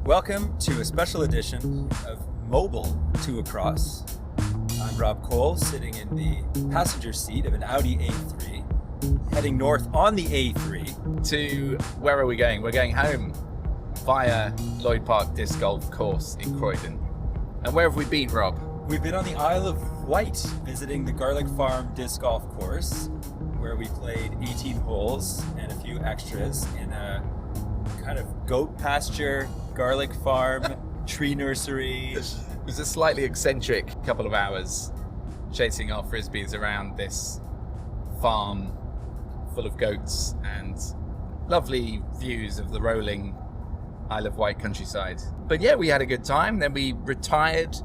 Welcome to a special edition of Mobile to Across. I'm Rob Cole, sitting in the passenger seat of an Audi A3, heading north on the A3. To where are we going? We're going home via Lloyd Park Disc Golf Course in Croydon. And where have we been, Rob? We've been on the Isle of Wight, visiting the Garlic Farm Disc Golf Course, where we played 18 holes and a few extras in a kind of goat pasture, garlic farm, tree nursery. It was a slightly eccentric couple of hours chasing our frisbees around this farm full of goats and lovely views of the rolling Isle of Wight countryside. But yeah, we had a good time. Then we retired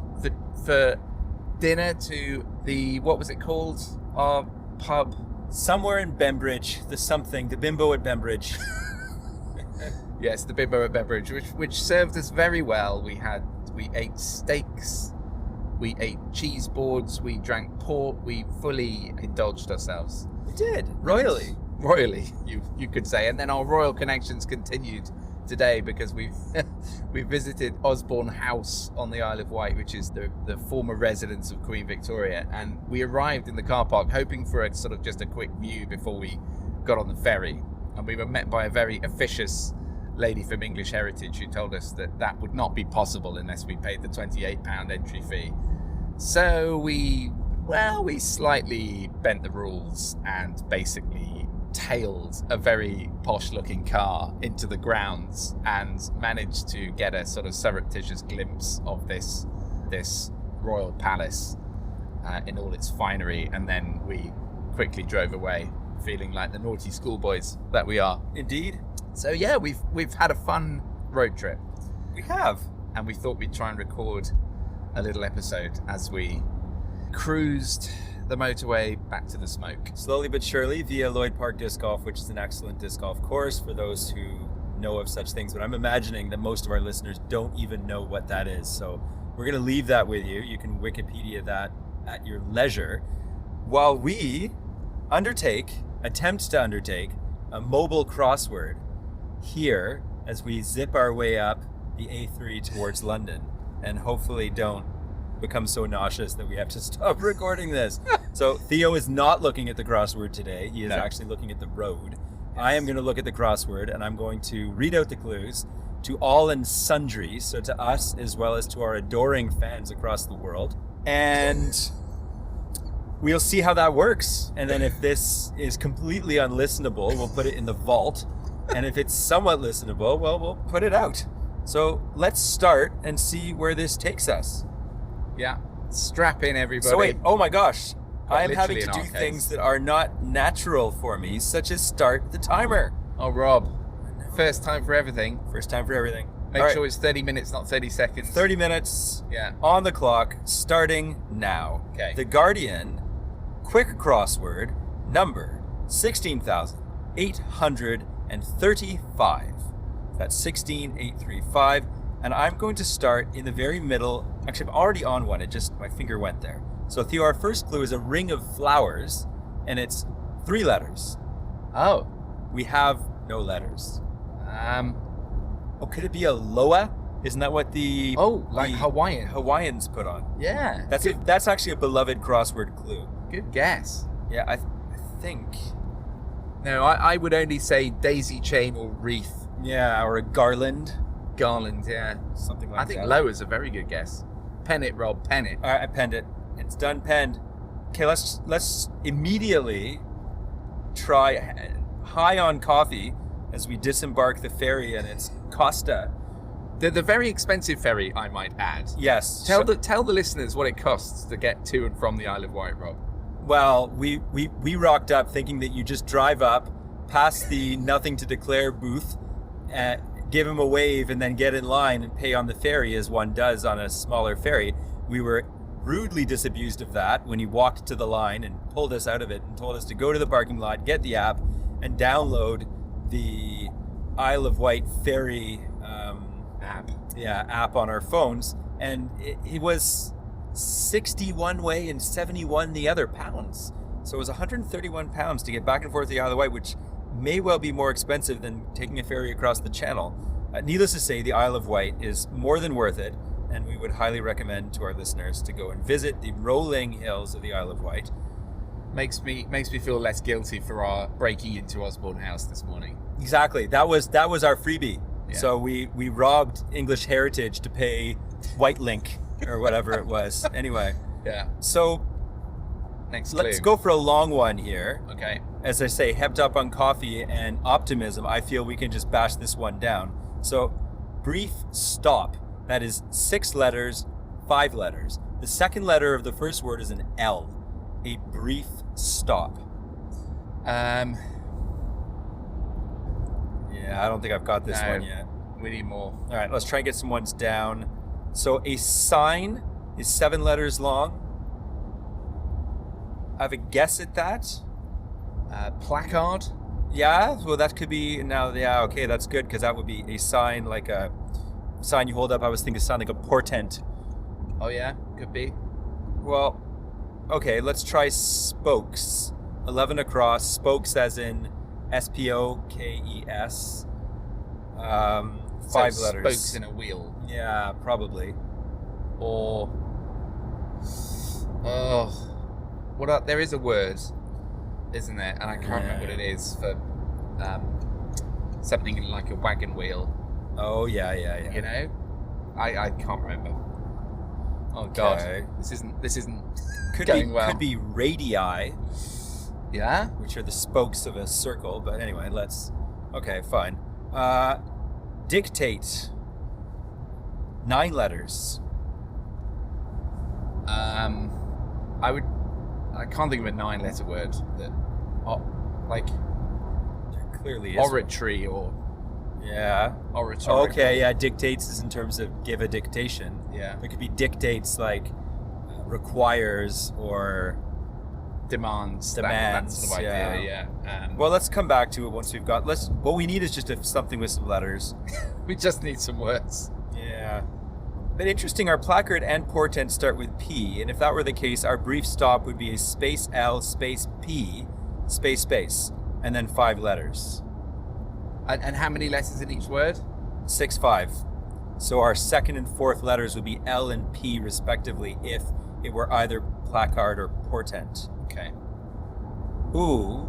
for dinner to the, what was it called? Our pub. Somewhere in Bembridge, the Bimbo at Bembridge. Yes, the Bimbo at Bembridge, which served us very well. We ate steaks, we ate cheese boards, we drank port, we fully indulged ourselves. We did, royally. Royally, you could say. And then our royal connections continued today because we visited Osborne House on the Isle of Wight, which is the former residence of Queen Victoria. And we arrived in the car park hoping for a sort of just a quick view before we got on the ferry. And we were met by a very officious lady from English Heritage who told us that would not be possible unless we paid the £28 entry fee. So we slightly bent the rules and basically tailed a very posh looking car into the grounds and managed to get a sort of surreptitious glimpse of this royal palace in all its finery, and then we quickly drove away feeling like the naughty schoolboys that we are. Indeed. So yeah, we've had a fun road trip. We have. And we thought we'd try and record a little episode as we cruised the motorway back to the smoke. Slowly but surely via Lloyd Park Disc Golf, which is an excellent disc golf course for those who know of such things. But I'm imagining that most of our listeners don't even know what that is. So we're going to leave that with you. You can Wikipedia that at your leisure while we attempt to undertake a mobile crossword here as we zip our way up the A3 towards London and hopefully don't become so nauseous that we have to stop recording this. So Theo is not looking at the crossword today. He is actually looking at the road. Yes. I am going to look at the crossword and I'm going to read out the clues to all and sundry, so to us as well as to our adoring fans across the world. And we'll see how that works. And then if this is completely unlistenable, we'll put it in the vault. And if it's somewhat listenable, well, we'll put it out. So let's start and see where this takes us. Yeah. Strap in, everybody. So wait, oh my gosh. I am having to do things that are not natural for me, such as start the timer. Oh, Rob. First time for everything. First time for everything. Make sure it's 30 minutes, not 30 seconds. 30 minutes. Yeah. On the clock, starting now. Okay. The Guardian quick crossword number 16,835. That's 16,835. And I'm going to start in the very middle. Actually, I'm already on one. My finger went there. So Theo, our first clue is a ring of flowers, and it's 3 letters. Oh. We have no letters. Could it be a Loa? Isn't that what the Hawaiians put on? Yeah. That's actually a beloved crossword clue. Good guess. Yeah, I think. No, I would only say daisy chain or wreath. Yeah, or a garland. Garland, yeah. Something like that. I think Loa's a very good guess. Pen it, Rob, pen it. All right, I penned it. It's done penned. Okay, let's immediately try high on coffee as we disembark the ferry, and it's Costa. The very expensive ferry, I might add. Yes. Tell the listeners what it costs to get to and from the Isle of Wight, Rob. Well, we rocked up thinking that you just drive up, past the nothing to declare booth, give him a wave, and then get in line and pay on the ferry as one does on a smaller ferry. We were rudely disabused of that when he walked to the line and pulled us out of it and told us to go to the parking lot, get the app, and download the Isle of Wight ferry app on our phones. And it was 61 way and 71 the other pounds. So it was 131 pounds to get back and forth to the Isle of Wight, which may well be more expensive than taking a ferry across the channel. Needless to say, the Isle of Wight is more than worth it, and we would highly recommend to our listeners to go and visit the rolling hills of the Isle of Wight. Makes me feel less guilty for our breaking into Osborne House this morning. Exactly. That was our freebie. Yeah. So we robbed English Heritage to pay White Link or whatever it was. Anyway. Yeah. So next clue. let's go for a long one here. Okay. As I say, hepped up on coffee and optimism, I feel we can just bash this one down. So brief stop. That is 6 letters, 5 letters. The second letter of the first word is an L. A brief stop. Yeah, I don't think I've got this one yet. We need more. All right, let's try and get some ones down. So a sign is 7 letters long. I have a guess at that. Placard. Yeah, well, that could be now. Yeah, okay, that's good because that would be a sign, like a sign you hold up. I was thinking sign like a portent. Oh yeah, could be. Well, okay, let's try spokes. 11 across. Spokes as in SPOKES. 5 letters. Spokes in a wheel. Yeah, probably. Or there is a word, isn't there? And I can't remember what it is for something like a wagon wheel. Oh yeah. You know, I can't remember. Oh God, Okay. this isn't Could going be well. could be radii, Yeah. which are the spokes of a circle. But anyway, okay, fine. Dictate. 9 letters. I can't think of a 9-letter word that, like There clearly is. oratory or Yeah. oratory. Okay, yeah. Dictates is in terms of give a dictation. Yeah. There could be dictates like requires or Demands. That Demands, sort of idea. Yeah. well, let's come back to it once we've got. What we need is just something with some letters. we just need some words. Yeah. But interesting, our placard and portent start with P, and if that were the case, our brief stop would be a space L, space P, space, and then 5 letters. And how many letters in each word? 6, 5. So our second and fourth letters would be L and P respectively if it were either placard or portent. Okay. Ooh.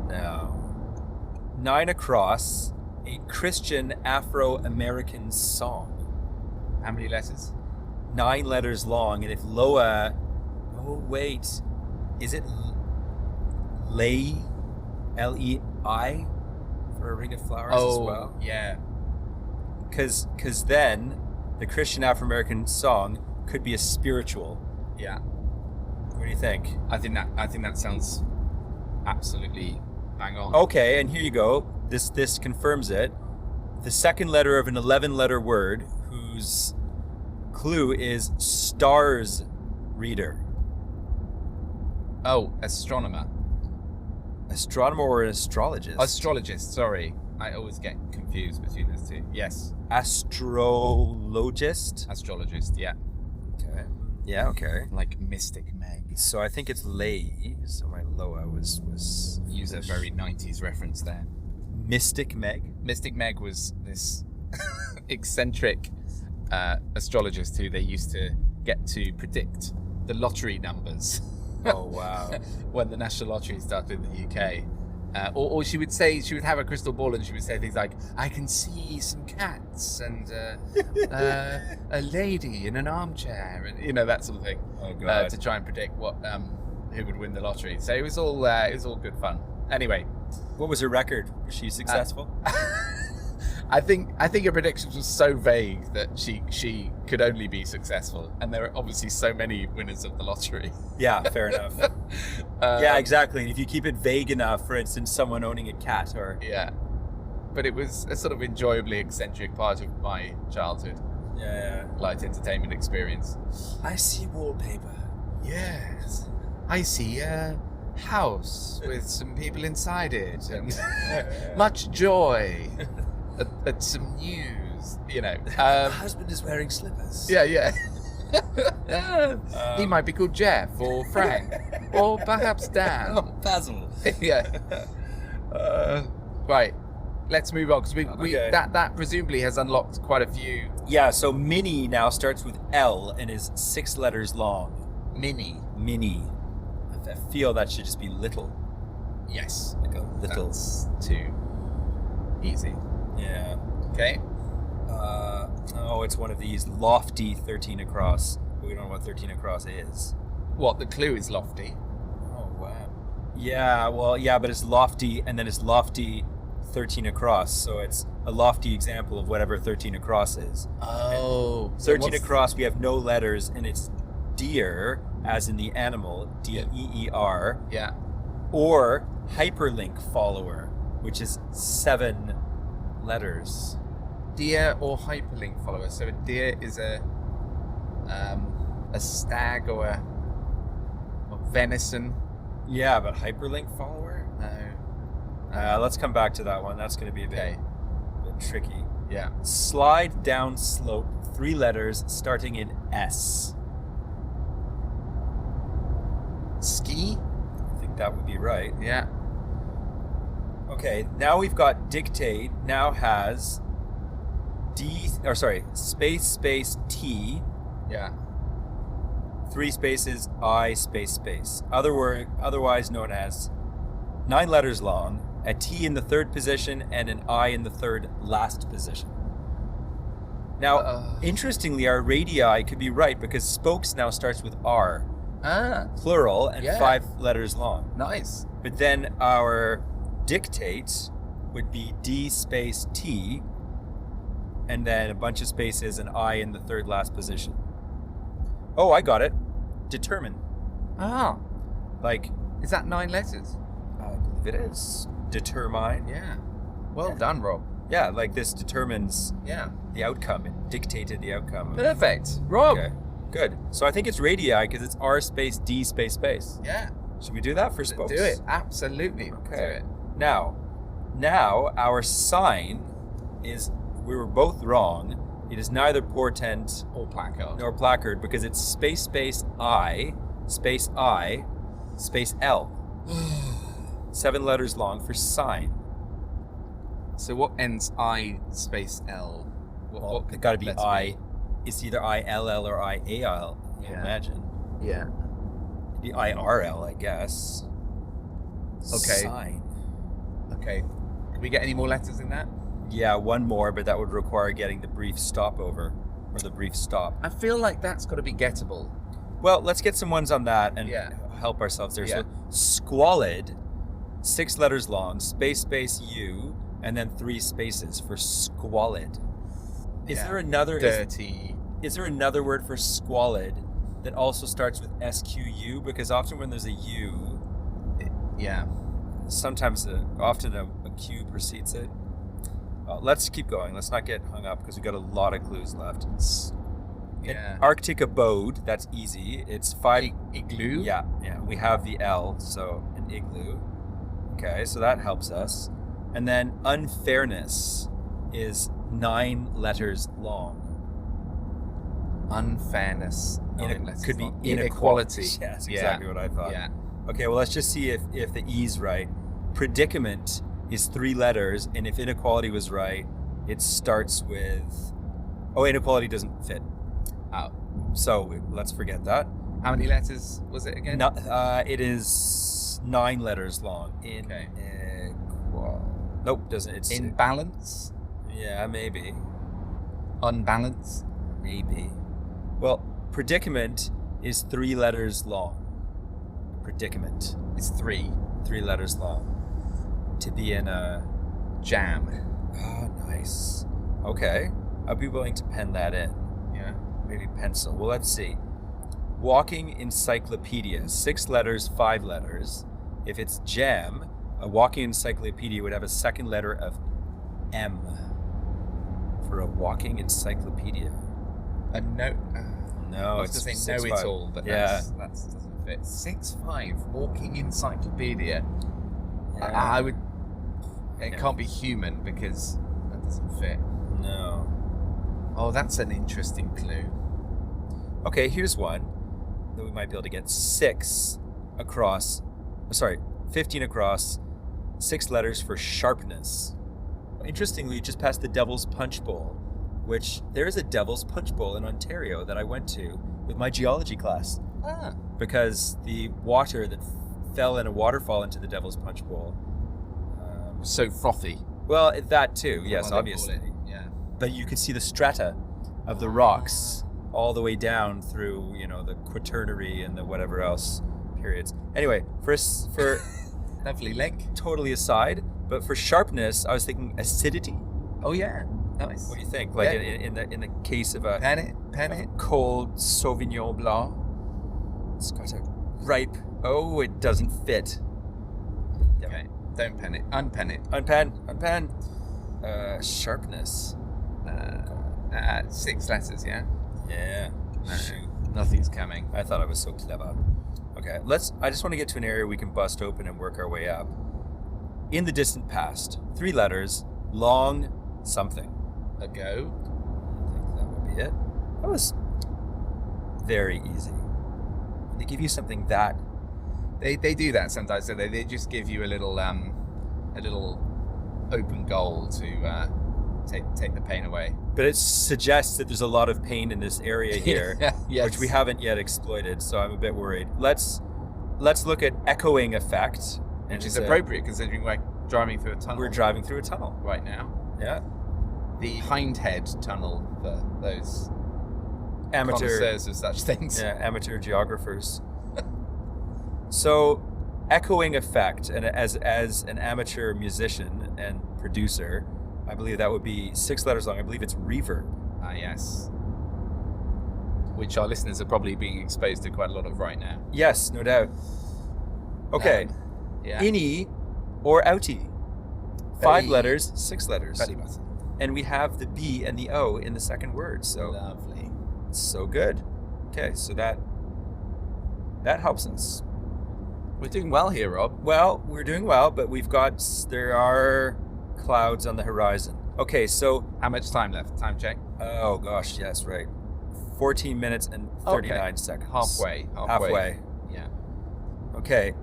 No. 9 across, a Christian Afro-American song. How many letters? 9 letters long, and if Loa... Oh, wait. Is it Lei? L-E-I? For a Ring of Flowers as well? Yeah. Because then the Christian Afro-American song could be a spiritual. Yeah. What do you think? I think that sounds absolutely bang on. Okay, and here you go. This confirms it. The second letter of an 11-letter word whose clue is stars reader. Oh, astronomer. Astronomer or an astrologist? Astrologist, sorry. I always get confused between those two. Yes. Astrologist? Astrologist, yeah. Okay. Yeah, okay. Like Mystic Meg. So I think it's Lei. So my Loa was Use a very 90s reference there. Mystic Meg. Mystic Meg was this eccentric astrologist who they used to get to predict the lottery numbers. Oh, wow. When the National Lottery started in the UK. Or she would say, she would have a crystal ball and she would say things like, I can see some cats and a lady in an armchair, and that sort of thing. Oh, God. To try and predict who would win the lottery. So it was all good fun. Anyway. What was her record? Was she successful? I think her predictions were so vague that she could only be successful, and there are obviously so many winners of the lottery. Yeah, fair enough. Yeah, exactly. And if you keep it vague enough, for instance, someone owning a cat or... Yeah. But it was a sort of enjoyably eccentric part of my childhood. Yeah. Light entertainment experience. I see wallpaper. Yes. I see a house with some people inside it and much joy at some news, My husband is wearing slippers. Yeah. He might be called Jeff or Frank or perhaps Dan. Oh, Basil. Yeah. Right. let's move on because we Okay. that presumably has unlocked quite a few. Yeah, so mini now starts with L and is 6 letters long. Mini. Mini. I feel that should just be little. Yes. Like a little. That's too easy. Yeah. Okay. It's one of these lofty 13 across. We don't know what 13 across is. What, the clue is lofty? Oh, wow. Yeah, well, yeah, but it's lofty, and then it's lofty 13 across. So it's a lofty example of whatever 13 across is. Oh. 13 across, we have no letters, and it's deer, as in the animal, D-E-E-R, Yeah. or hyperlink follower, which is 7 letters. Deer or hyperlink follower. So a deer is a stag or a venison. Yeah, but hyperlink follower? No. Let's come back to that one. That's going to be a bit tricky. Yeah. Slide down slope, 3 letters starting in S. Ski. I think that would be right. Yeah. Okay, now we've got dictate, now has space T, Yeah. 3 spaces I space. Otherwise known as 9 letters long, a T in the 3rd position and an I in the 3rd last position. Now, interestingly, our radii could be right because spokes now starts with R, plural, and 5 letters long. Nice. But then our dictate would be D space T, and then a bunch of spaces and I in the 3rd last position. Oh, I got it. Determine. Ah. Like, Is that 9 letters? I believe it is. Determine. Yeah. Well done, Rob. Yeah, like this determines Yeah. the outcome. It dictated the outcome. Perfect. Rob. Okay, good. So I think it's radii because it's R space D space space. Yeah. Should we do that for spokes? Do it. Absolutely. Okay. Do it. Now our sign is, we were both wrong. It is neither portent Or placard. nor placard because it's space I space L. 7 letters long for sign. So what ends I space L? What It got to be letter I. It's either ILL or IAL. I Yeah. imagine. Yeah. The IRL, I guess. Okay. Sign. Okay. Can we get any more letters in that? Yeah, one more, but that would require getting the brief stopover or the brief stop. I feel like that's got to be gettable. Well, let's get some ones on that and Yeah. help ourselves there. Yeah. So, squalid, 6 letters long, space U, and then 3 spaces for squalid. Is Yeah. there another? Dirty. Is there another word for squalid that also starts with SQU? Because often when there's a U, Yeah. sometimes often a Q precedes it. Let's keep going. Let's not get hung up because we've got a lot of clues left. Yeah. An Arctic abode, that's easy. It's 5. Igloo. Yeah. We have the L, so an igloo. Okay, so that helps us. And then unfairness is 9 letters long. Unfairness. Could be inequality. Yes, exactly what I thought. Yeah. Okay, well, let's just see if the E's right. Predicament is 3 letters, and if inequality was right, it starts with... Oh, inequality doesn't fit. Oh. So let's forget that. How many letters was it again? No, it is 9 letters long. Okay. Nope, doesn't. It's Imbalance. yeah, maybe. Unbalance. Maybe. Well, predicament is 3 letters long. Predicament. It's 3. 3 letters long. To be in a... Jam. Oh, nice. Okay. I'd be willing to pen that in. Yeah. Maybe pencil. Well, let's see. Walking encyclopedia. 6 letters, 5 letters. If it's jam, a walking encyclopedia would have a second letter of M. For a walking encyclopedia. A note. No, I was it's going to say 6, know it 5. all, but Yeah. that doesn't fit. 6'5", walking encyclopedia. Yeah. I would. It Yeah. can't be human because that doesn't fit. No. Oh, that's an interesting clue. Okay, here's one that we might be able to get. 6 across, 15 across, 6 letters for sharpness. interestingly, just past the Devil's Punch Bowl, which there is a Devil's Punch Bowl in Ontario that I went to with my geology class. Because the water that fell in a waterfall into the Devil's Punch Bowl. So frothy. Well, that too, yes, Well, obviously. Yeah. But you could see the strata of the rocks all the way down through, the Quaternary and the whatever else periods. Anyway, for Lovely link. totally aside, but for sharpness, I was thinking acidity. Oh yeah. Nice. What do you think? Like Yeah. in the case of a Pen it. cold Sauvignon Blanc, it's got a ripe. Oh, it doesn't fit. Yep. Okay. Don't pen it. Unpen it. Unpan. Sharpness. 6 letters, yeah? Yeah. No, Shoot. nothing's coming. I thought I was so clever. Okay, I just want to get to an area we can bust open and work our way up. In the distant past, 3 letters, long something. A go. I think that would be it. That was very easy. They give you something that. They do that sometimes, so they just give you a little open goal to take the pain away. But it suggests that there's a lot of pain in this area here, Yes. which we haven't yet exploited, so I'm a bit worried. Let's look at echoing effect. Which is appropriate considering we're driving through a tunnel. We're driving through a tunnel. right now. Yeah. The Hindhead Tunnel for those Amateur. connoisseurs of such things. Yeah, amateur geographers. So, echoing effect, and as an amateur musician and producer, I believe that would be 6 letters long. I believe it's reverb. Ah, yes. Which our listeners are probably being exposed to quite a lot of right now. Yes, no doubt. Okay, Yeah. innie or outie. 5 Very- letters, 6 letters. Belly button. And we have the B and the O in the second word, so Lovely. it's so good. Okay, so that helps us. We're doing well here, Rob. Well, we're doing well, but there are clouds on the horizon. Okay, so How much time left? Time check. oh gosh, yes, right. 14 minutes and 39 seconds. Halfway. Yeah. Okay.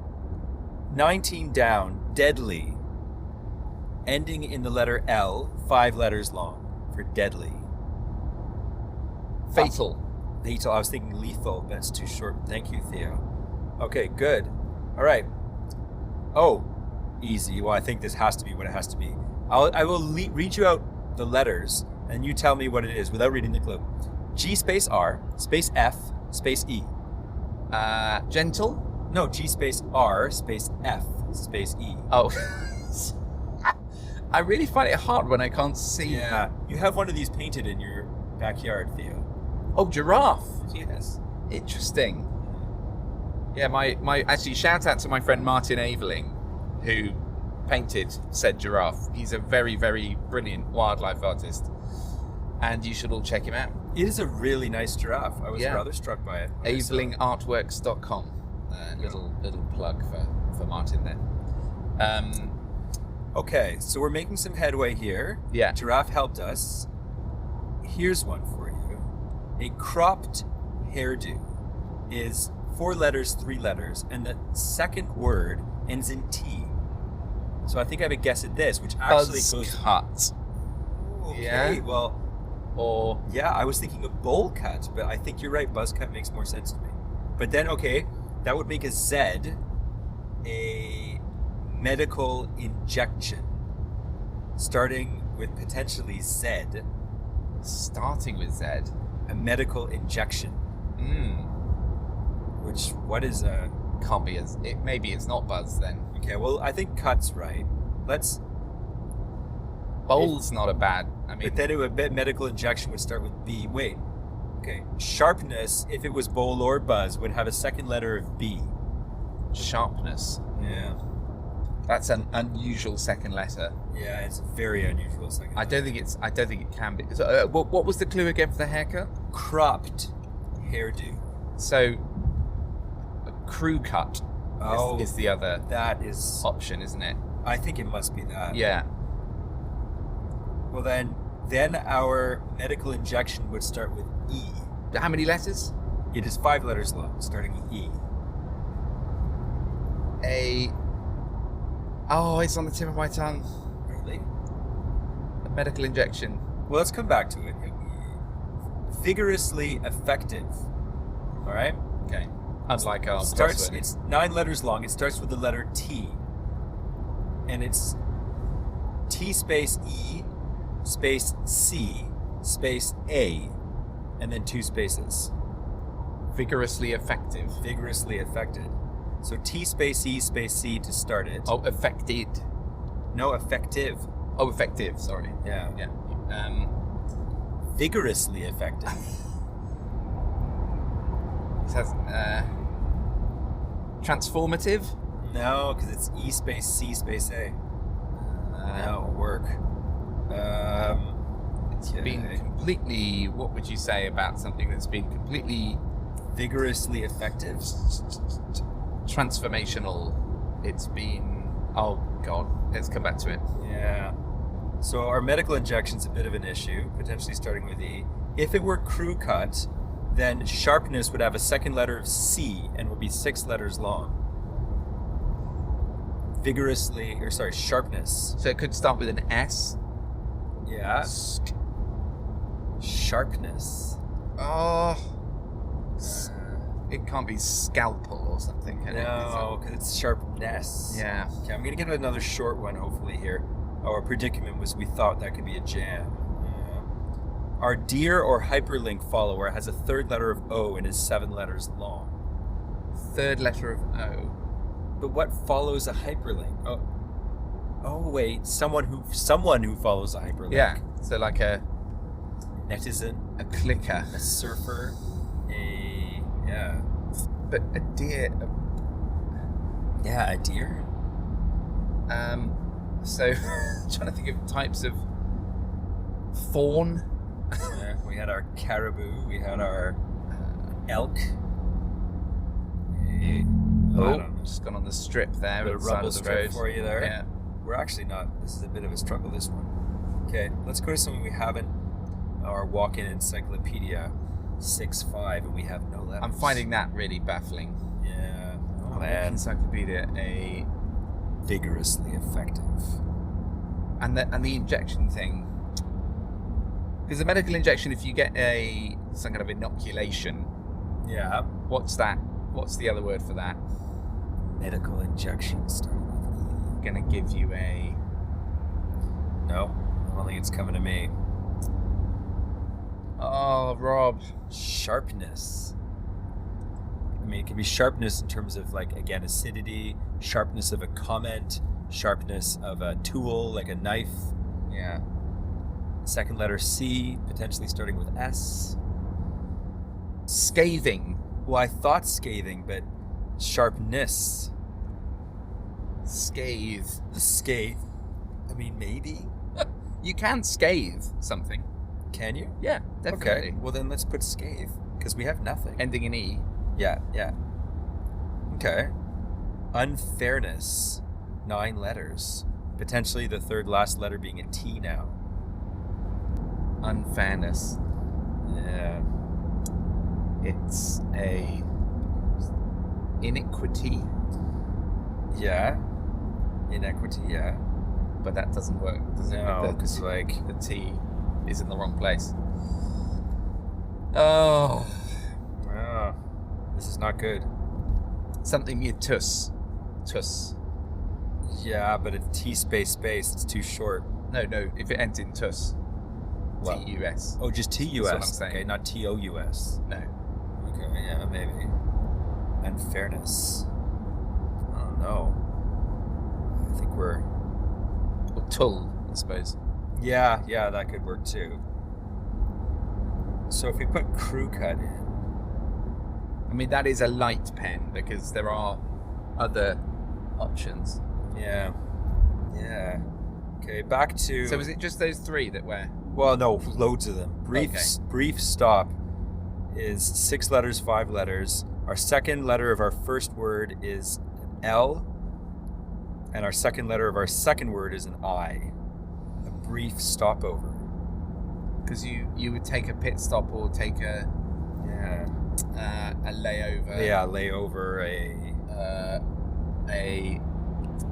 19 down, deadly. Ending in the letter L, 5 letters long for deadly. Fatal. Fatal. I was thinking lethal, but it's too short. Thank you, Theo. Okay, good. All right. Oh, easy. Well, I think this has to be what it has to be. I will read you out the letters, and you tell me what it is without reading the clue. G space R space F space E. Gentle. No, G space R space F space E. Oh. I really find it hard when I can't see. Yeah, you have one of these painted in your backyard, Theo. Oh, giraffe. Yes. Interesting. Yeah, my actually shout out to my friend Martin Aveling, who painted said giraffe. He's a very, very brilliant wildlife artist, and you should all check him out. It is a really nice giraffe. I was Yeah. rather struck by it. when I saw it. avelingartworks.com. Little plug for Martin there. Okay, so we're making some headway here. Yeah. Giraffe helped us. Here's one for you. A cropped hairdo is 4 letters, 3 letters, and the second word ends in T. So I think I have a guess at this, which actually Buzz goes. cut. Okay, Yeah. well, Or yeah, I was thinking of bowl cut, but I think you're right. Buzz cut makes more sense to me. But then, okay, that would make a Z a medical injection, starting with potentially Z, starting with Z. a medical injection. Which, what is a... Can't be maybe it's not Buzz then. Okay, well, I think cut's right. Bowl's not a bad. I mean, But then it would bet medical injection would start with B. Wait. Okay. Sharpness, if it was bowl or buzz, would have a second letter of B. sharpness. Yeah. That's an unusual second letter. Yeah, it's very unusual second I don't think it can be. So, what was the clue again for the haircut? cropped hairdo. So, a crew cut is the other That is... option, isn't it? I think it must be that. Yeah. Well, then our medical injection would start with E. How many letters? It is 5 letters long, starting with E. Oh, it's on the tip of my tongue. Really? medical injection. Well, let's come back to it. Vigorously effective. All right? Okay. Unlike our Starts. crossword. It's 9 letters long. It starts with the letter T. And it's T space E space C space A and then 2 spaces. Vigorously effective. Vigorously affected. So T space E space C to start it. Oh, affected. No, effective. Oh, effective. Sorry. Yeah. Yeah. Vigorously effective. It has transformative. No, because it's E space C space A. No, work. It's been completely. What would you say about something that's been completely vigorously effective? Transformational. It's been. Oh God. Let's come back to it. Yeah. So our medical injection's a bit of an issue, potentially starting with E. If it were crew cut, then sharpness would have a second letter of C and would be 6 letters long. Sharpness. So it could start with an S. Yeah. Sharpness. Oh. It can't be scalpel or something, can it? No, because it's sharpness. Yeah. Okay, I'm going to get another short one, hopefully, here. Our predicament was we thought that could be a jam. Yeah. Our dear or hyperlink follower has a third letter of O and is 7 letters long. Third letter of O. But what follows a hyperlink? Oh wait, someone who follows a hyperlink. Yeah. So like a Netizen, a clicker. a surfer, yeah. But a deer. Yeah, a deer. So trying to think of types of fawn. Yeah, we had our caribou. We had our elk. I don't know. Just gone on the strip there. Bit at of the side rubble of the strip road. for you there. Yeah. We're actually not. This is a bit of a struggle, this one. Okay, let's go to something we haven't. Our walk-in encyclopedia 6.5, and we have no letters. I'm finding that really baffling. Yeah. Oh, Walking man. Encyclopedia, a Vigorously effective. and the injection thing. Because the medical injection, if you get some kind of inoculation, Yeah. what's that? What's the other word for that? Medical injection starting with Gonna give you a E. No, I don't think it's coming to me. oh, Rob. Sharpness. I mean, it can be sharpness in terms of, like, again, acidity, sharpness of a comment, sharpness of a tool, like a knife. Yeah. Second letter C, potentially starting with S. Scathing. Well, I thought scathing, but sharpness. Scathe. Scathe. I mean, maybe. You can scathe something. Can you? Yeah, definitely. Okay. Well, then let's put scathe, because we have nothing. Ending in E. Yeah. Okay. Unfairness. 9 letters. Potentially the third last letter being a T now. Unfairness. Yeah. It's a iniquity, Yeah. Inequity, yeah. but that doesn't work, does it? No, because, like, The T is in the wrong place. Oh, oh, this is not good. something near tus. Tus. Yeah, but it's T space, it's too short. No, if it ends in tus. Well, T-U-S. Oh, just T-U-S. That's what I'm saying. Okay, not T-O-U-S. No. Okay, yeah, maybe. Unfairness. I don't know. I think we're... Or tull, I suppose. Yeah, that could work too. So if we put crew cut in... I mean, that is a light pen because there are other options. Yeah. Okay, back to... So is it just those three that were... Well, no, loads of them. Okay. Brief stop is 6 letters, 5 letters. Our second letter of our first word is an L, and our second letter of our second word is an I. A brief stopover. Because you would take a pit stop or take a layover. Yeah, layover, a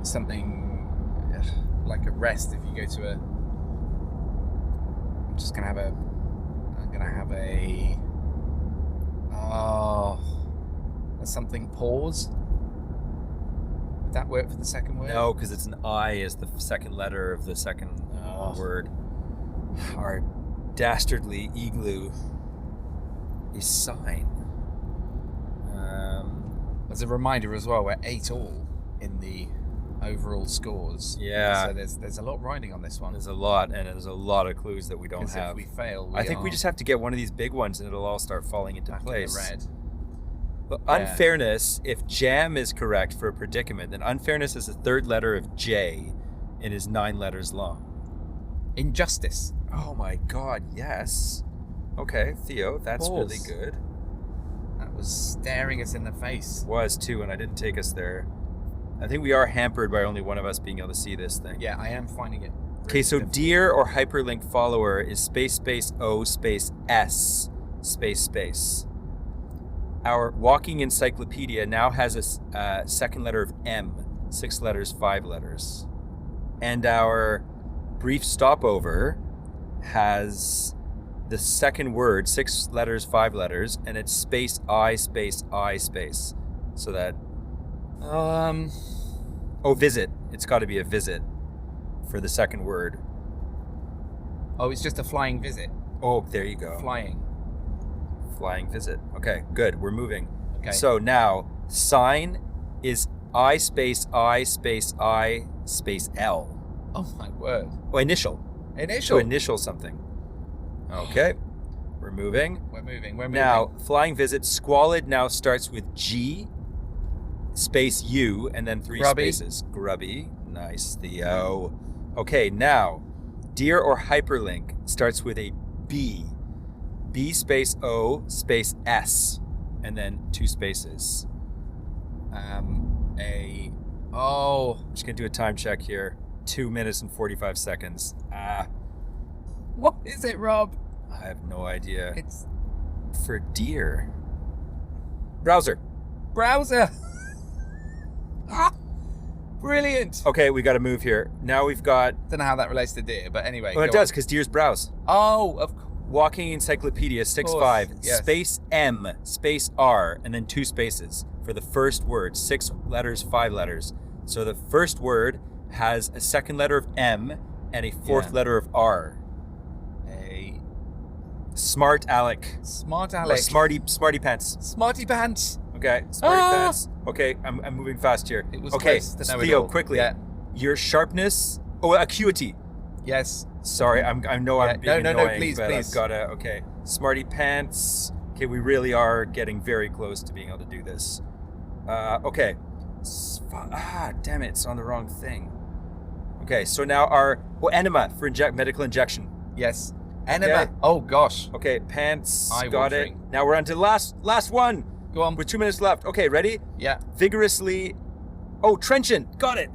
something like a rest if you go to just gonna have a. I'm gonna have a. Oh, something pause. Would that work for the second word? No, because it's an I is the second letter of the second word. Our dastardly igloo is sign. As a reminder as well, we're 8-all in the overall scores. Yeah. So there's a lot riding on this one. There's a lot, and there's a lot of clues that we don't have. If we fail, I think we just have to get one of these big ones, and it'll all start falling into place. Red. But unfairness, if jam is correct for a predicament, then unfairness is the third letter of J and is 9 letters long. Injustice. Oh my God, yes. Okay, Theo, that's Pause. really good. That was staring us in the face. Was too, and I didn't take us there. I think we are hampered by only one of us being able to see this thing. Yeah, I am finding it. Okay, so dear or hyperlink follower is space O space S space. Our walking encyclopedia now has a second letter of M, 6 letters, 5 letters. And our brief stopover has the second word, 6 letters, 5 letters, and it's space I space I space. So that visit. It's got to be a visit for the second word. Oh, it's just a flying visit. Oh, there you go. Flying visit. Okay, good. We're moving. Okay. So now, sign is I space I space I space L. Oh my word. Oh, initial. To initial something. Okay. We're moving. We're moving. Now, flying visit, squalid now starts with G, space U, and then 3 Grubby. spaces. Grubby. Nice, Theo. Okay, now, dear or hyperlink starts with a B. B space O space S, and then 2 spaces. I'm just gonna do a time check here. 2 minutes and 45 seconds. What is it, Rob? I have no idea. It's For deer. Browser. Brilliant. Okay, we got to move here. Now we've got. Don't know how that relates to deer, but anyway. Oh, it go does on. because deer's browse. Oh, of course. Walking Encyclopedia 6.5 yes. space M space R and then 2 spaces for the first word. 6 letters, 5 letters. So the first word has a second letter of M and a fourth letter of R. A Smart Alec. smart Or Alec. Smarty pants. Smarty pants. Okay, Smarty pants. Okay, I'm moving fast here. It was okay, close to know it Theo, all. quickly. Yeah. Your sharpness. Oh, acuity. Yes. Sorry, I know I'm being No, annoying, please, but please. I've gotta. Okay, Smarty pants. Okay, we really are getting very close to being able to do this. Okay. Damn it! It's on the wrong thing. Okay, so now our enema for medical injection. Yes. Enema. Okay. Oh gosh. Okay, pants. Got it. Eye-watering. Now we're on to the last one. Go on. With 2 minutes left. Okay, ready? Yeah. Vigorously. Oh, trenchant. Got it.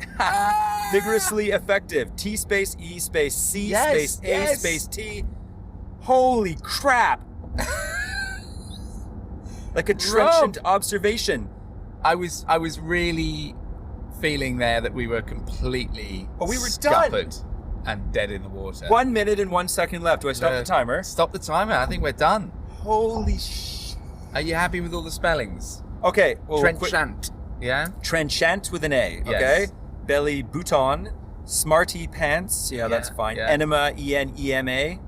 Vigorously effective. T space E space C space A space T. Holy crap. Like a trenchant observation. I was really feeling there that we were completely we were scuppered and dead in the water. 1 minute and 1 second left. Do I stop the timer? Stop the timer. I think we're done. Holy sh! Are you happy with all the spellings? Okay. Well, Trenchant. Yeah? Trenchant with an A. Yes. Okay. Belly bouton. Smarty pants. Yeah, that's fine. yeah. Enema. E-N-E-M-A.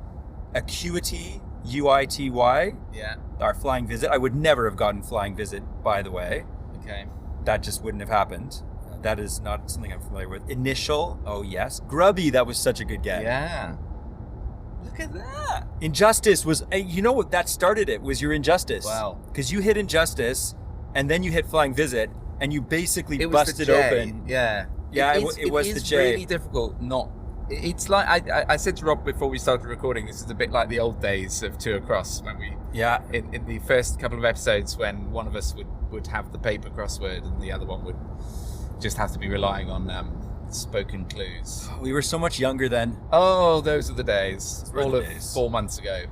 Acuity. U-I-T-Y. Yeah. Our flying visit. I would never have gotten flying visit, by the way. Okay. That just wouldn't have happened. That is not something I'm familiar with. Initial. Oh, yes. Grubby. That was such a good get. Yeah. Look at that. Injustice was, you know what, that started it, was your Injustice. Wow. Because you hit Injustice, and then you hit Flying Visit, and you basically It was busted the J. open. Yeah. Yeah, it was the J. It's really difficult not. It's like, I said to Rob before we started recording, this is a bit like the old days of Two Across, when we, Yeah. in the first couple of episodes, when one of us would have the paper crossword and the other one would just have to be relying on spoken clues. We were so much younger then. Oh, those are the days. Those were All the of days. 4 months ago.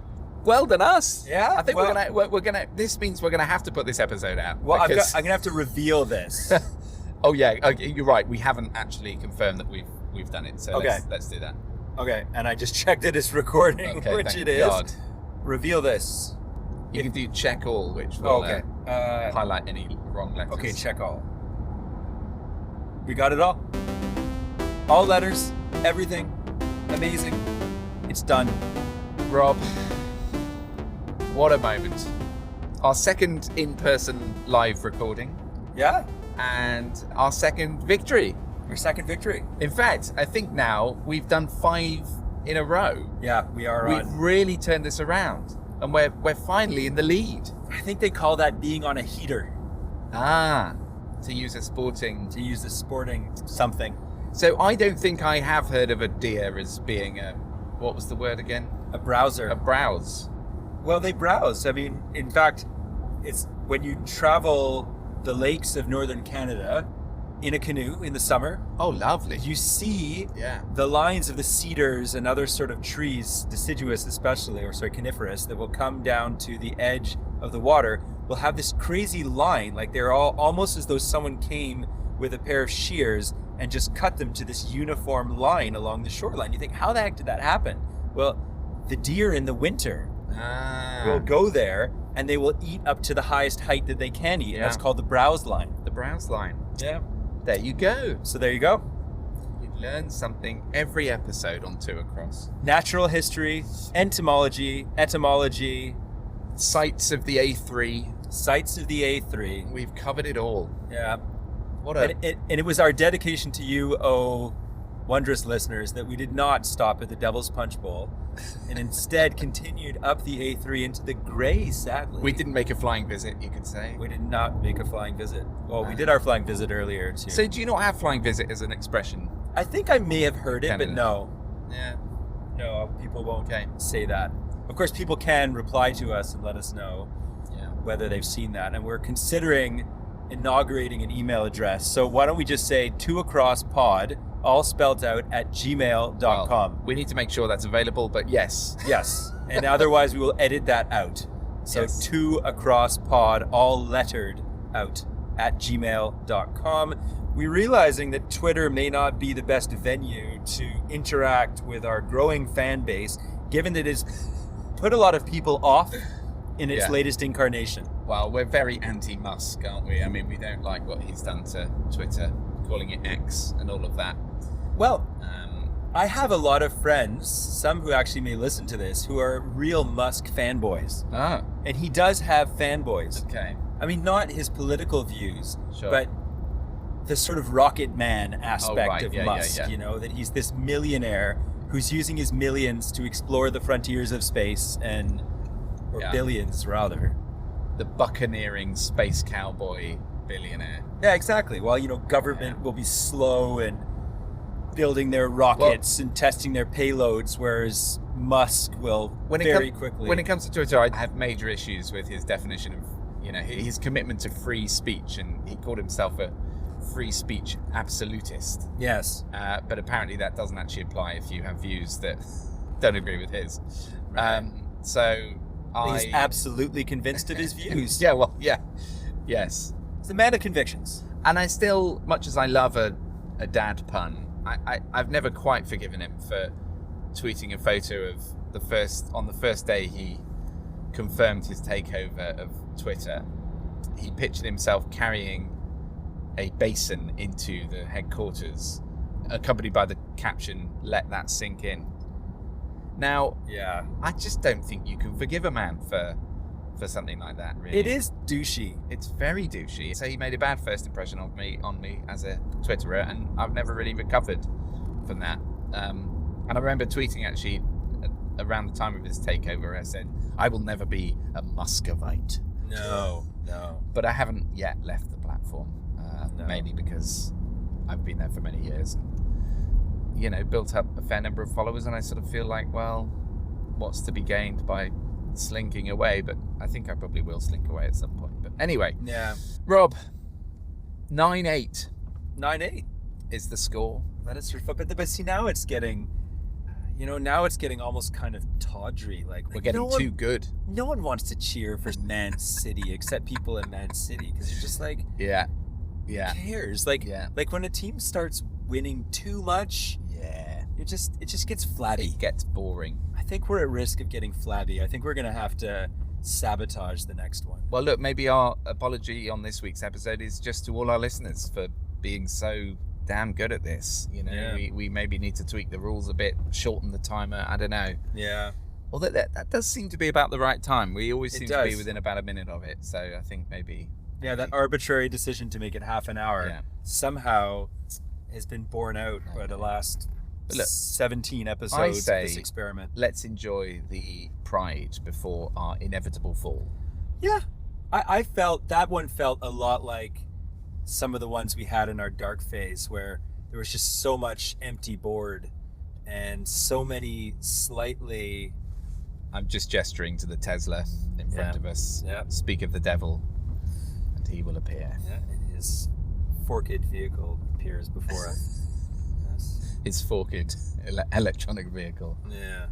Well done us. Yeah, I think well- we're gonna. This means we're gonna have to put this episode out. Well, I'm because- going to have to reveal this. Oh yeah, okay, you're right. We haven't actually confirmed that we've done it. So Okay. let's do that. Okay, and I just checked it is recording, Okay, which thank it is. God. Reveal this. You can do check all, which will Okay. highlight any wrong letters. Okay, check all. We got it all. All letters, everything. Amazing. It's done. Rob, what a moment. Our second in-person live recording Yeah, and our second victory. our second victory. In fact, I think now we've done 5 in a row. Yeah, we are We've on. really turned this around and we're finally in the lead. I think they call that being on a heater, To use a sporting. to use the sporting something. So I don't think I have heard of a deer as being a, what was the word again? A browser. A browse. Well, they browse. I mean, in fact, it's when you travel the lakes of northern Canada in a canoe in the summer, Oh, lovely. you see Yeah. the lines of the cedars and other sort of trees, deciduous especially, or sorry, coniferous, that will come down to the edge of the water, will have this crazy line, like they're all almost as though someone came with a pair of shears and just cut them to this uniform line along the shoreline. You think, how the heck did that happen? Well, the deer in the winter will go there and they will eat up to the highest height that they can eat. Yeah. That's called the browse line. The browse line. Yeah. There you go. So there you go. You learn something every episode on Two Across. Natural history, entomology, etymology, Sites of the A3. sites of the A3. We've covered it all. Yeah. What a... And it was our dedication to you, oh wondrous listeners, that we did not stop at the Devil's Punch Bowl and instead continued up the A3 into the grey, sadly. We didn't make a flying visit, you could say. We did not make a flying visit. Well, we did our flying visit earlier too. So do you not have flying visit as an expression? I think I may have heard it, Canada. but no. Yeah. No, people won't Okay. say that. Of course, people can reply to us and let us know Yeah. whether they've seen that. And we're considering inaugurating an email address. So why don't we just say twoacrosspod, all spelled out, at gmail.com. Well, we need to make sure that's available, but yes. Yes. And otherwise we will edit that out. So Yes. twoacrosspod, all lettered out, at gmail.com. We're realizing that Twitter may not be the best venue to interact with our growing fan base, given that it's put a lot of people off in its Yeah. latest incarnation. Well, we're very anti-Musk, aren't we? I mean, we don't like what he's done to Twitter, calling it X and all of that. Well, Um, I have a lot of friends, some who actually may listen to this, who are real Musk fanboys. oh, And he does have fanboys. okay. I mean, not his political views, Sure. but the sort of rocket man aspect right. of Yeah, Musk, yeah. you know, that he's this millionaire who's using his millions to explore the frontiers of space or Yeah. billions rather. The buccaneering space cowboy billionaire. Yeah, exactly. While, you know, government will be slow in building their rockets and testing their payloads, whereas Musk will very quickly. When it comes to Twitter, I have major issues with his definition of, you know, his commitment to free speech, and he called himself a free speech absolutist. Yes. But apparently that doesn't actually apply if you have views that don't agree with his. Right. So He's absolutely convinced of his views. Yeah, well, yeah. Yes. He's a man of convictions. And I still, much as I love a dad pun, I've never quite forgiven him for tweeting a photo of on the first day he confirmed his takeover of Twitter. He pictured himself carrying a basin into the headquarters, accompanied by the caption, "Let that sink in." Now, Yeah. I just don't think you can forgive a man for something like that, really. It is douchey. It's very douchey. So he made a bad first impression of me as a Twitterer, and I've never really recovered from that. And I remember tweeting actually around the time of his takeover, I said, "I will never be a Muscovite." No. But I haven't yet left the platform, No. mainly because I've been there for many years and, you know, built up a fair number of followers, and I sort of feel like, well, what's to be gained by slinking away? But I think I probably will slink away at some point. But anyway, Yeah. Rob, 9-8 9-8. is the score. That is but see, now it's getting, now it's getting almost kind of tawdry. Like We're getting too good. No one wants to cheer for Man City except people in Man City, because you're just like, Yeah. who cares? Like, Yeah. like when a team starts winning too much, Yeah. it just gets flabby. It gets boring. I think we're at risk of getting flabby. I think we're going to have to sabotage the next one. Well, look, maybe our apology on this week's episode is just to all our listeners for being so damn good at this. You know, Yeah. we maybe need to tweak the rules a bit, shorten the timer. I don't know. Yeah. Although that does seem to be about the right time. We always It seem to be does. within about a minute of it. So I think maybe. Yeah, that arbitrary decision to make it half an hour Yeah. somehow has been borne out by the last But look, 17 I episodes of say this experiment. let's enjoy the pride before our inevitable fall. Yeah. I felt that one felt a lot like some of the ones we had in our dark phase where there was just so much empty board and so many slightly... I'm just gesturing to the Tesla in front of us. Yeah. Speak of the devil, and he will appear. Yeah, and his forked vehicle appears before us. Yes. His forked electronic vehicle. Yeah.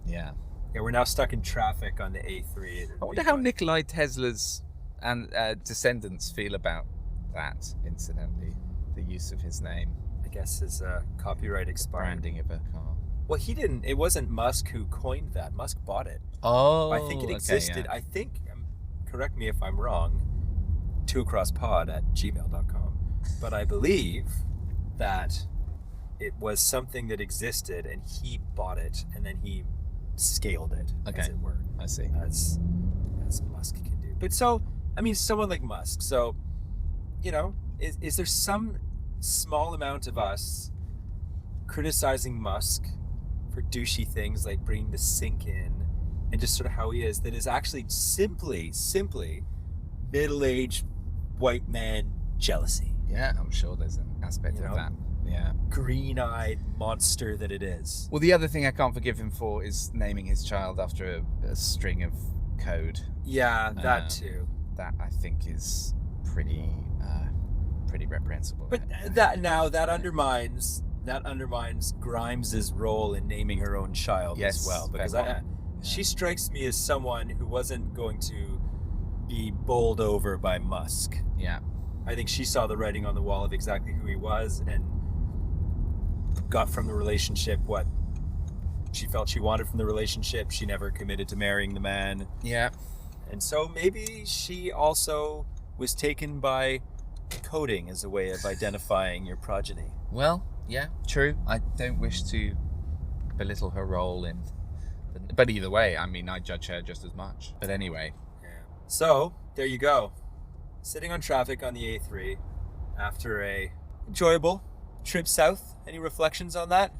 Yeah. Yeah, we're now stuck in traffic on the A3. I wonder how Nikolai Tesla's and descendants feel about that, incidentally. The use of his name. I guess his copyright expired. Branding of a car. Well, he didn't. It wasn't Musk who coined that. Musk bought it. Oh, I think it existed. I think, correct me if I'm wrong, twoacrosspod@gmail.com. But I believe that it was something that existed and he bought it and then he scaled it, as it were. I see. As Musk can do. But so, I mean, someone like Musk. So, you know, is there some small amount of us criticizing Musk for douchey things like bringing the sink in and just sort of how he is, that is actually simply middle-aged white man jealousy? Yeah, I'm sure there's an aspect of that. Yeah. Green-eyed monster that it is. Well, the other thing I can't forgive him for is naming his child after a string of code. Yeah, that too. That I think is pretty reprehensible. But that undermines Grimes's role in naming her own child as well, because she strikes me as someone who wasn't going to be bowled over by Musk. Yeah. I think she saw the writing on the wall of exactly who he was and got from the relationship what she felt she wanted from the relationship. She never committed to marrying the man. Yeah. And so maybe she also was taken by coding as a way of identifying your progeny. Well, yeah, true. I don't wish to belittle her role in... But either way, I mean, I judge her just as much. But anyway. Yeah. So, there you go. Sitting on traffic on the A3 after a enjoyable trip south. Any reflections on that?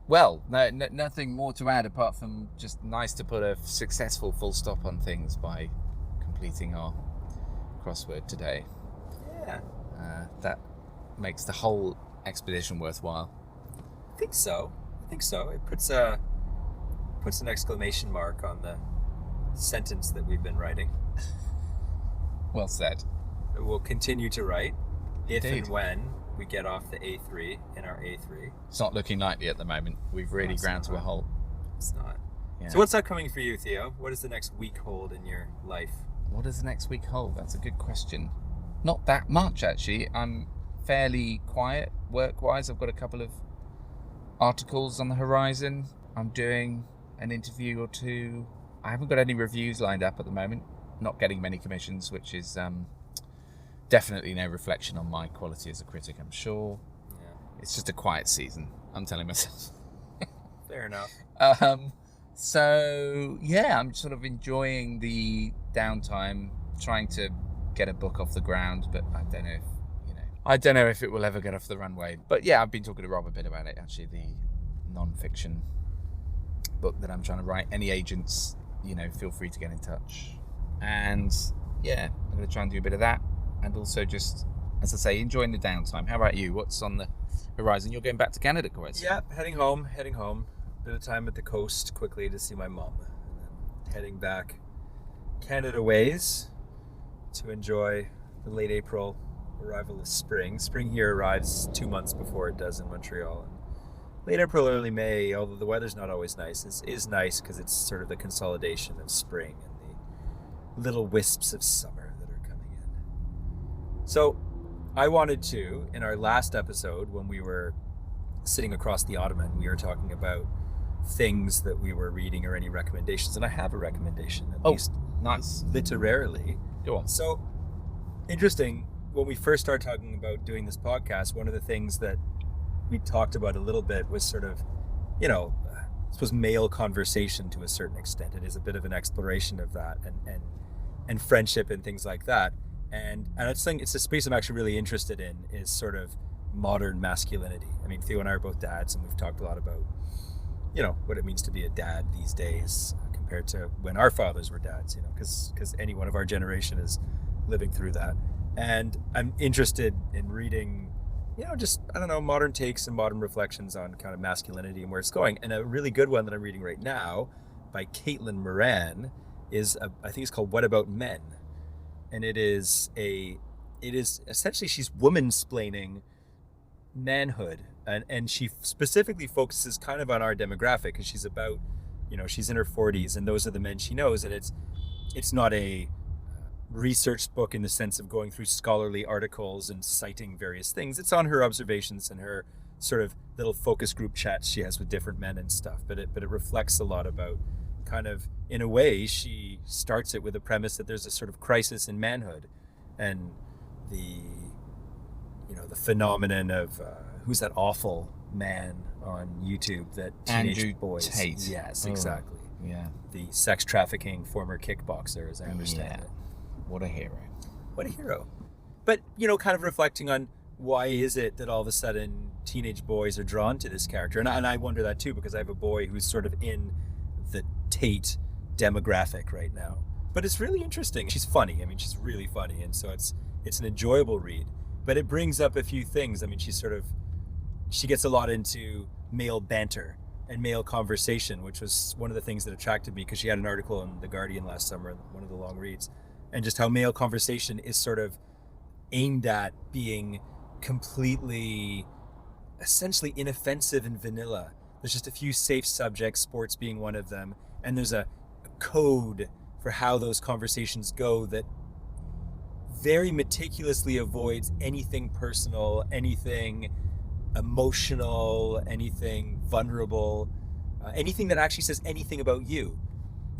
Well, nothing more to add apart from just nice to put a successful full stop on things by completing our crossword today. Yeah. That makes the whole expedition worthwhile. I think so. It puts an exclamation mark on the sentence that we've been writing. Well said. We'll continue to write if Indeed. and when we get off the A3 in our A3. It's not looking likely at the moment. We've really ground to a halt. It's not. Yeah. So what's upcoming for you, Theo? What does the next week hold in your life? What does the next week hold? That's a good question. Not that much, actually. I'm fairly quiet work-wise. I've got a couple of articles on the horizon. I'm doing an interview or two. I haven't got any reviews lined up at the moment. Not getting many commissions, which is definitely no reflection on my quality as a critic, I'm sure. Yeah. It's just a quiet season, I'm telling myself. Fair enough. So, yeah, I'm sort of enjoying the downtime, trying to get a book off the ground, but I don't know if it will ever get off the runway. But yeah, I've been talking to Rob a bit about it, actually, the non-fiction book that I'm trying to write. Any agents, feel free to get in touch. And yeah, I'm going to try and do a bit of that. And also just, as I say, enjoying the downtime. How about you? What's on the horizon? You're going back to Canada, correct? Yeah, heading home. Bit of time at the coast quickly to see my mom. And then heading back Canada ways to enjoy the late April arrival of spring. Spring here arrives 2 months before it does in Montreal. And late April, early May, although the weather's not always nice, is nice because it's sort of the consolidation of spring and the little wisps of summer that are coming in. So I wanted to, in our last episode, when we were sitting across the ottoman, we were talking about things that we were reading or any recommendations, and I have a recommendation, at least nice. literarily. Go on. So interesting. When we first started talking about doing this podcast, one of the things that we talked about a little bit was sort of, I suppose male conversation to a certain extent. It is a bit of an exploration of that and friendship and things like that. And I think it's a space I'm actually really interested in, is sort of modern masculinity. I mean, Theo and I are both dads, and we've talked a lot about, what it means to be a dad these days compared to when our fathers were dads, because any one of our generation is living through that. And I'm interested in reading, modern takes and modern reflections on kind of masculinity and where it's going. And a really good one that I'm reading right now by Caitlin Moran is, I think it's called What About Men? And it is essentially, she's woman-splaining manhood. And she specifically focuses kind of on our demographic, because she's about, she's in her 40s, and those are the men she knows. And it's not a research book in the sense of going through scholarly articles and citing various things. It's on her observations and her sort of little focus group chats she has with different men and stuff. But it reflects a lot about kind of, in a way, she starts it with a premise that there's a sort of crisis in manhood, and the phenomenon of who's that awful man on YouTube that teenage Andrew boys. Tate. Yes, exactly. Yeah. The sex trafficking former kickboxer, as I understand it. What a hero. What a hero. But, kind of reflecting on why is it that all of a sudden teenage boys are drawn to this character? And I wonder that too, because I have a boy who's sort of in the Tate demographic right now. But it's really interesting. She's funny. I mean, she's really funny. And so it's an enjoyable read. But it brings up a few things. I mean, she gets a lot into male banter and male conversation, which was one of the things that attracted me, because she had an article in The Guardian last summer, one of the long reads, and just how male conversation is sort of aimed at being completely, essentially inoffensive and vanilla. There's just a few safe subjects, sports being one of them, and there's a code for how those conversations go that very meticulously avoids anything personal, anything emotional, anything vulnerable, anything that actually says anything about you.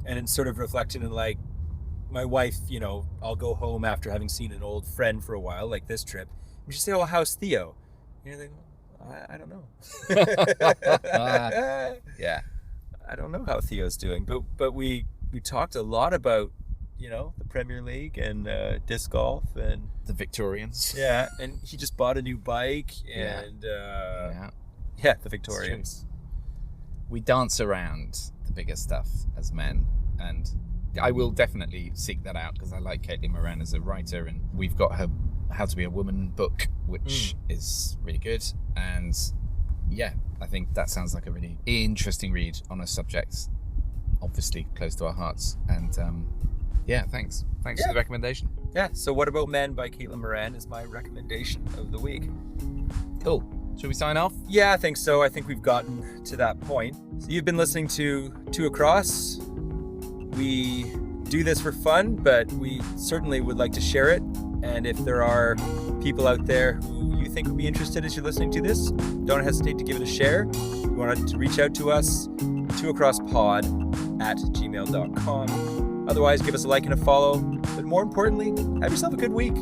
And it's sort of reflected in, like, my wife, I'll go home after having seen an old friend for a while, like this trip, and she'll say, "Oh, how's Theo?" And you're like, I don't know. Yeah. I don't know how Theo's doing, but we talked a lot about, the Premier League and disc golf and The Victorians. Yeah, and he just bought a new bike, and the Victorians. We dance around the bigger stuff as men, and I will definitely seek that out, because I like Caitlin Moran as a writer, and we've got her How to Be a Woman book, which is really good. And I think that sounds like a really interesting read on a subject obviously close to our hearts. And thanks for the recommendation. Yeah, so What About Men by Caitlin Moran is my recommendation of the week. Cool. Should we sign off? Yeah, I think so. I think we've gotten to that point. So you've been listening to Two Across. We do this for fun, but we certainly would like to share it. And if there are people out there who you think would be interested as you're listening to this, don't hesitate to give it a share. If you want to reach out to us, twoacrosspod@gmail.com. Otherwise, give us a like and a follow. But more importantly, have yourself a good week.